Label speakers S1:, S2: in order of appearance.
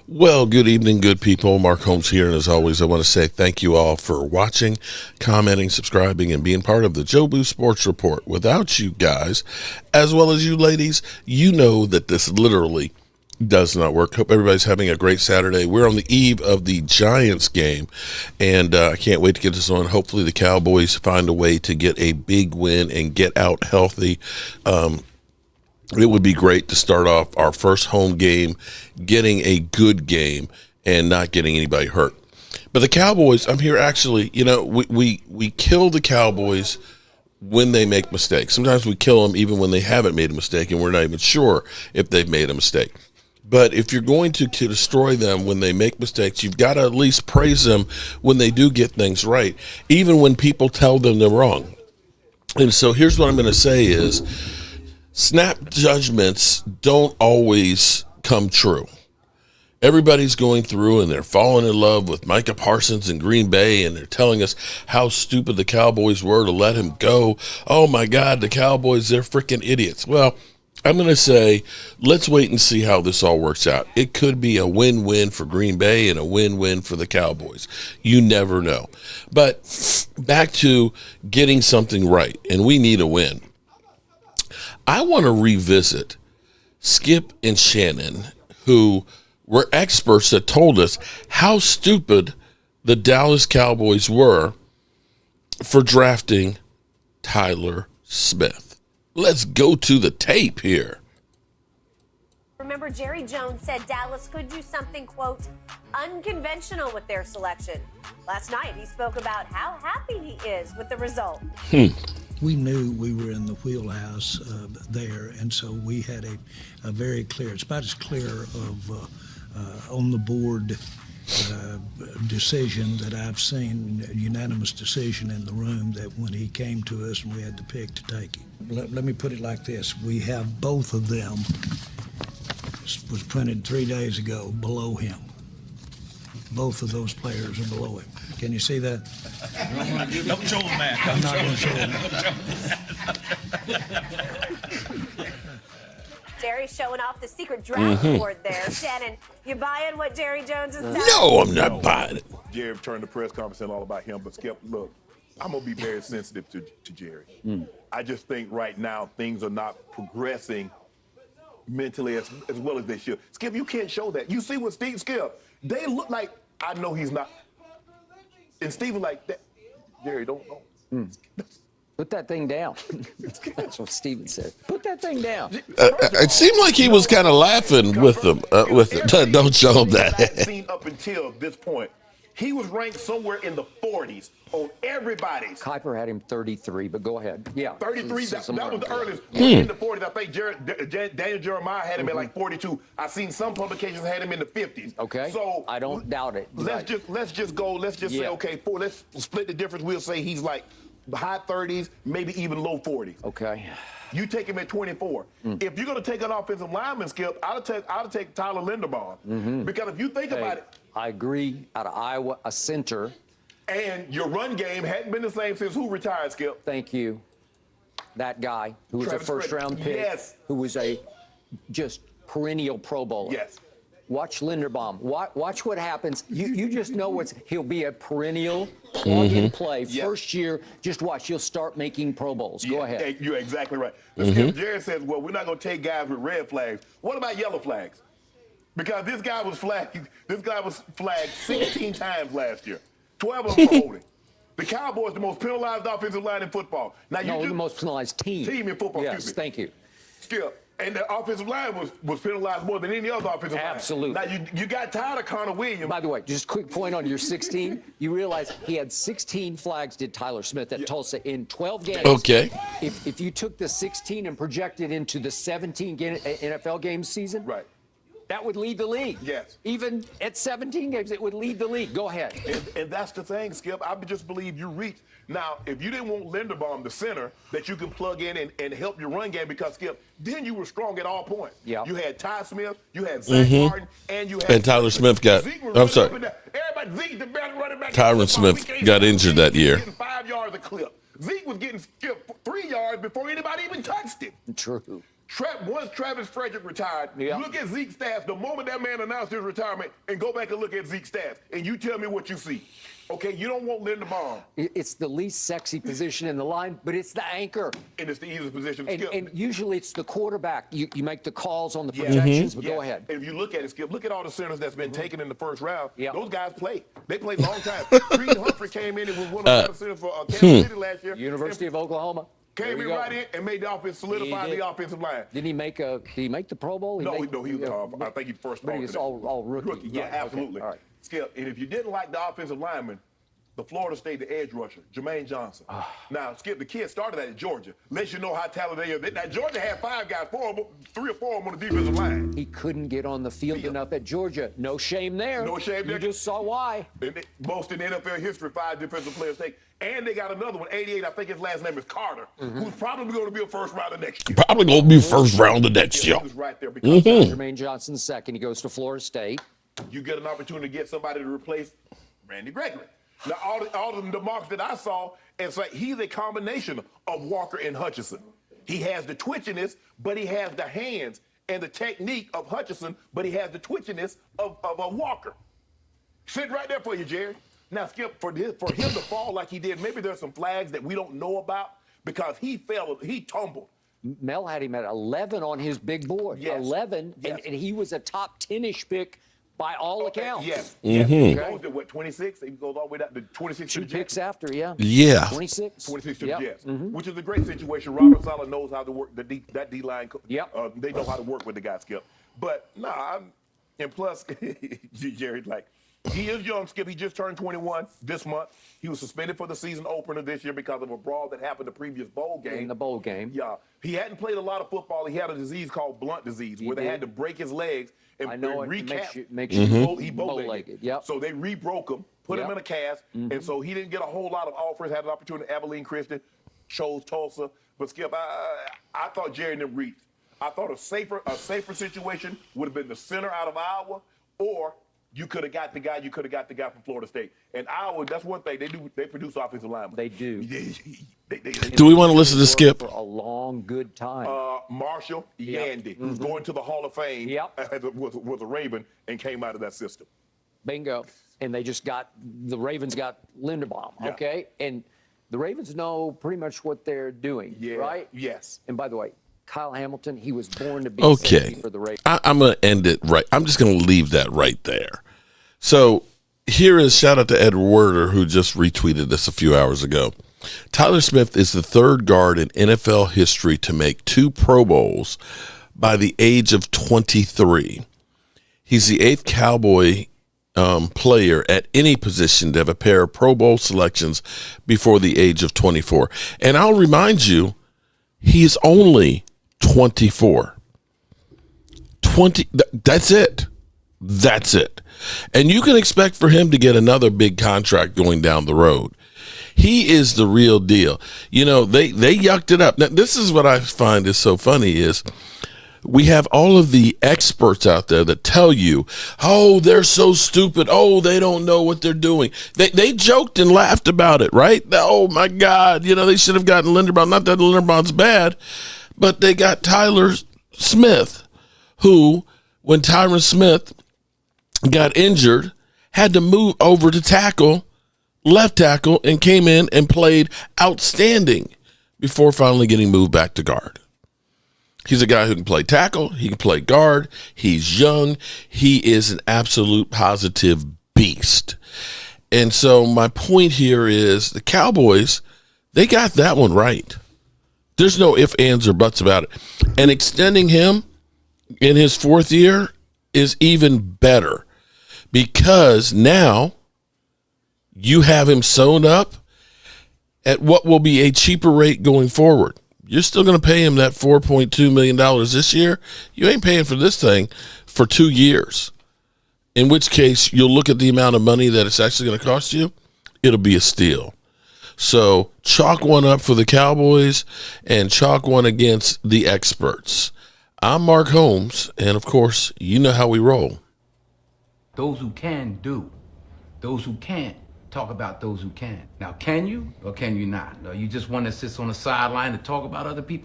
S1: Well, good evening, good people. Mark Holmes here, and as always, I want to say thank you all for watching, commenting, subscribing, and being part of the Jobu Sports Report. Without you guys, as well as you ladies, you know that this literally does not work. Hope everybody's having a great Saturday. We're on the eve of the Giants game, and I can't wait to get this on. Hopefully the Cowboys find a way to get a big win and get out healthy. It would be great to start off our first home game getting a good game and not getting anybody hurt. But the Cowboys, I'm here actually, we kill the Cowboys when they make mistakes. Sometimes we kill them even when they haven't made a mistake and we're not even sure if they've made a mistake. But if you're going to destroy them when they make mistakes, you've got to at least praise them when they do get things right, even when people tell them they're wrong. And so here's what I'm going to say is, snap judgments don't always come true. Everybody's going through and they're falling in love with Micah Parsons in Green Bay, and they're telling us how stupid the Cowboys were to let him go. Oh my God, the Cowboys, they're freaking idiots. Well, I'm going to say, let's wait and see how this all works out. It could be a win-win for Green Bay and a win-win for the Cowboys. You never know. But back to getting something right, and we need a win. I want to revisit Skip and Shannon, who were experts that told us how stupid the Dallas Cowboys were for drafting Tyler Smith. Let's go to the tape here.
S2: Remember, Jerry Jones said Dallas could do something, quote, unconventional with their selection. Last night, he spoke about how happy he is with the result.
S3: We knew we were in the wheelhouse there, and so we had a very clear, it's about as clear of on the board decision that I've seen, a unanimous decision in the room, that when he came to us and we had to pick to take him. Let me put it like this. We have both of them, was printed 3 days ago, below him. Both of those players are below him. Can you see that?
S4: Don't show them that.
S3: I'm not going to show them.
S2: Jerry showing off the secret draft board there. Shannon, you buying what Jerry Jones is saying?
S1: No, I'm not buying it.
S5: Jerry turned the press conference and all about him, but Skip, look, I'm going to be very sensitive to Jerry. I just think right now things are not progressing mentally as well as they should. Skip, you can't show that. You see what Skip, they look like, I know he's not. And Steven like that. Jerry, don't.
S6: Put that thing down. That's what Steven said. Put that thing down.
S1: It seemed like he was kind of laughing with them. With it. Don't show him that.
S5: Seen up until this point, he was ranked somewhere in the 40s on everybody's.
S6: Kuiper had him 33, but go ahead. Yeah.
S5: 33, that was the earliest. In the 40s, I think Daniel Jeremiah had him at like 42. I've seen some publications had him in the 50s.
S6: Okay.
S5: So
S6: I don't doubt it.
S5: Let's just say, okay, let's split the difference. We'll say he's like high 30s, maybe even low 40s.
S6: Okay.
S5: You take him at 24. If you're going to take an offensive lineman, Skip, I'll take Tyler Linderbaum. Because if you think about it.
S6: I agree. Out of Iowa, a center.
S5: And your run game hadn't been the same since who retired, Skip?
S6: Thank you. That guy who was
S5: Travis
S6: a first-round pick.
S5: Yes.
S6: Who was a just perennial Pro Bowler.
S5: Yes.
S6: Watch Linderbaum. Watch what happens. You just know he'll be a perennial plug-and play.
S5: Yes.
S6: First year, just watch. He'll start making Pro Bowls. Go ahead.
S5: You're exactly right. Skip, Jerry says, well, we're not going to take guys with red flags. What about yellow flags? Because this guy was flagged 16 times last year. 12 of them for holding. The Cowboys, the most penalized offensive line in football. Now
S6: the most penalized team.
S5: Team in football,
S6: yes,
S5: excuse me.
S6: Thank you.
S5: Skip. And the offensive line was penalized more than any other offensive
S6: Absolutely.
S5: line. Now, you got tired of Connor Williams.
S6: By the way, just a quick point on your 16. You realize he had 16 flags, did Tyler Smith at Tulsa in 12 games.
S1: Okay.
S6: If you took the 16 and projected into the 17 NFL games season,
S5: right,
S6: that would lead the league.
S5: Yes.
S6: Even at 17 games, it would lead the league. Go ahead.
S5: And that's the thing, Skip. I just believe you reach. Now, if you didn't want Linderbaum, the center, that you can plug in and help your run game, because, Skip, then you were strong at all points.
S6: Yeah.
S5: You had Ty Smith, you had Zach Martin, and you had...
S1: And Tyler Smith got... I'm sorry.
S5: Zeke, the best running back.
S1: Tyron Smith got injured that year.
S5: Getting 5 yards a clip. Zeke was getting 3 yards before anybody even touched him.
S6: True.
S5: Once Travis Frederick retired, look at Zeke's stats. The moment that man announced his retirement, and go back and look at Zeke's stats, and you tell me what you see. Okay, you don't want Linderbaum.
S6: It's the least sexy position in the line, but it's the anchor.
S5: And it's the easiest position.
S6: And usually it's the quarterback. You make the calls on the projections, but go ahead.
S5: And if you look at it, Skip, look at all the centers that's been taken in the first round. Those guys play. They played a long time. Creed Humphrey came in and was one of the better centers for Kansas City last year.
S6: University of Oklahoma.
S5: Came in right in and made the offense, solidified the offensive line.
S6: Did he make the Pro Bowl?
S5: No, he was. I think he first.
S6: But he was all rookie.
S5: Yeah, absolutely.
S6: Okay. All right.
S5: Skip, and if you didn't like the offensive lineman, the Florida State, the edge rusher, Jermaine Johnson. Now, Skip, the kid started at Georgia. Let you know how talented they are. Now, Georgia had 5 guys, 3 or 4 of them on the defensive line.
S6: He couldn't get on the field enough at Georgia. No shame there.
S5: No shame there.
S6: You just saw why.
S5: Most in NFL history, 5 defensive players take. And they got another one, 88, I think his last name is Carter, who's probably going to be a first rounder next year.
S1: Probably going to be first rounder next year.
S5: He was right there because
S6: Jermaine Johnson's second. He goes to Florida State.
S5: You get an opportunity to get somebody to replace Randy Gregory. Now, all of the marks that I saw, it's like he's a combination of Walker and Hutchinson. He has the twitchiness, but he has the hands and the technique of Hutchinson, but he has the twitchiness of Walker. Sitting right there for you, Jerry. Now, Skip, for him to fall like he did, maybe there's some flags that we don't know about because he tumbled.
S6: Mel had him at 11 on his big board.
S5: Yes.
S6: 11,
S5: yes.
S6: And he was a top 10-ish pick by all accounts.
S5: Yes. He goes to, 26? He goes all the way down to 26 to the Jets.
S6: 2 picks after, yeah.
S5: 26 to the Jets, which is a great situation. Robert Saleh knows how to work that D-line. They know how to work with the guy, Skip. But, and plus, Jerry, he is young, Skip. He just turned 21 this month. He was suspended for the season opener this year because of a brawl that happened the previous bowl game.
S6: In the bowl game.
S5: Yeah. He hadn't played a lot of football. He had a disease called blunt disease, where they had to break his legs and
S6: makes you
S5: he bow-legged.
S6: Yep.
S5: So they re-broke him, put him in a cast, and so he didn't get a whole lot of offers. Had an opportunity. Abilene Christian chose Tulsa, but Skip, I thought Jerry and them reached. I thought a safer situation would have been the center out of Iowa, or you could have got the guy from Florida State. And Iowa, that's one thing they produce offensive linemen.
S6: They do.
S1: Do we want to listen to Skip?
S6: For a long, good time.
S5: Marshall Yandy, who's going to the Hall of Fame, was a Raven and came out of that system.
S6: Bingo. And the Ravens got Linderbaum, okay? And the Ravens know pretty much what they're doing, right?
S5: Yes.
S6: And by the way, Kyle Hamilton, he was born to be
S1: okay.
S6: for the Ravens.
S1: I'm going to end it right. I'm just going to leave that right there. So here is shout out to Ed Werder, who just retweeted this a few hours ago. Tyler Smith is the third guard in NFL history to make 2 Pro Bowls by the age of 23. He's the 8th Cowboy player at any position to have a pair of Pro Bowl selections before the age of 24. And I'll remind you, he's only 24. That's it. That's it. And you can expect for him to get another big contract going down the road. He is the real deal. You know, they yucked it up. Now, this is what I find is so funny is we have all of the experts out there that tell you, oh, they're so stupid. Oh, they don't know what they're doing. They joked and laughed about it, right? Oh, my God. You know, they should have gotten Linderbaum. Not that Linderbaum's bad, but they got Tyler Smith, who, when Tyron Smith got injured, had to move over to left tackle, and came in and played outstanding before finally getting moved back to guard. He's a guy who can play tackle. He can play guard. He's young. He is an absolute positive beast. And so my point here is the Cowboys, they got that one right. There's no ifs, ands, or buts about it. And extending him in his 4th year is even better because now you have him sewn up at what will be a cheaper rate going forward. You're still going to pay him that $4.2 million this year. You ain't paying for this thing for 2 years, in which case you'll look at the amount of money that it's actually going to cost you. It'll be a steal. So chalk one up for the Cowboys and chalk one against the experts. I'm Mark Holmes, and, of course, you know how we roll.
S7: Those who can do. Those who can't talk about those who can. Now, can you or can you not? Or you just want to sit on the sideline to talk about other people?